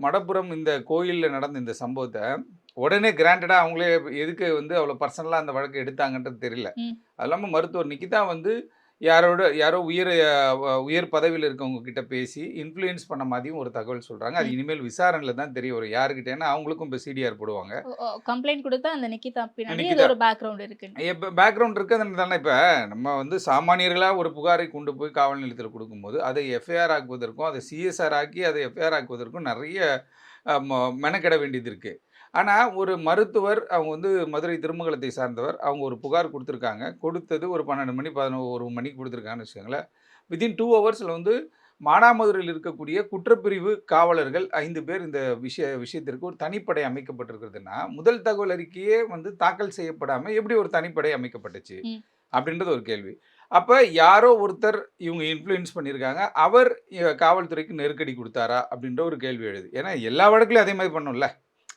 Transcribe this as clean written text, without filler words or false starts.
மடப்புரம் இந்த கோயில்ல நடந்த இந்த சம்பவத்த, உடனே கிராண்டடா அவங்களே எதுக்கு வந்து அவ்வளோ பர்சனலா அந்த வழக்க எடுத்தாங்கன்றது தெரியல. ம். அது இல்லாம மருத்துவர் நிக்கிதா வந்து யாரோ உயர் பதவியில இருக்கவங்க கிட்ட பேசி இன்ஃப்ளூயன்ஸ் பண்ண மாதிரியும் ஒரு தகவல் சொல்றாங்க. அது ம். இனிமேல் விசாரணையில தான் தெரிய வரும். யாருகிட்டேன்னா அவங்களுக்கும் இப்ப சிடிஆர் போடுவாங்க. ஓ! ஓ! கம்ப்ளைண்ட் குடுத்தா அந்த நிக்கிதா பின்னாடி ஏதோ நிக்கிதா ஒரு பேக்கிரவுண்ட் இருக்குன்னு. இப்ப பேக்கிரவுண்ட் இருக்கிறது தானே இப்ப நம்ம வந்து சாமானியர்களா ஒரு புகாரை கொண்டு போய் காவல் நிலையத்தில குடுக்கும்போது, அதை எஃப்ஐஆர் ஆக்குவதற்கும், அதை சிஎஸ்ஆர் ஆக்கி அதை எஃப்ஐஆர் ஆக்குவதற்கும் நெறைய மெனக்கெட வேண்டியது இருக்கு. ஆனா, ஒரு மருத்துவர் அவங்க வந்து மதுரை திருமங்கலத்தை சார்ந்தவர். அவங்க ஒரு புகார் குடுத்துருக்காங்க. கொடுத்தது ஒரு 12 மணி, 11 மணிக்கு குடுத்துருக்காங்கன்னு வச்சுக்கோங்களேன். வித்தின் 2 ஹவர்ஸ்ல வந்து மானாமதுரையில் இருக்கக்கூடிய குற்றப்பிரிவு காவலர்கள் 5 பேர் இந்த விஷயத்திற்கு ஒரு தனிப்படை அமைக்கப்பட்டிருக்கிறதுன்னா, முதல் தகவல் அறிக்கையே வந்து தாக்கல் செய்யப்படாம எப்படி ஒரு தனிப்படை அமைக்கப்பட்டுச்சு? ம். அப்படின்றது ஒரு கேள்வி. அப்ப யாரோ ஒருத்தர் இவங்க இன்ஃப்ளூயன்ஸ் பண்ணியிருக்காங்க. அவர் காவல்துறைக்கு நெருக்கடி குடுத்தாரா? அப்படின்ற ஒரு கேள்வி எழுது. ஏன்னா எல்லா வழக்குலயும் அதே மாரி பண்ணோம்ல.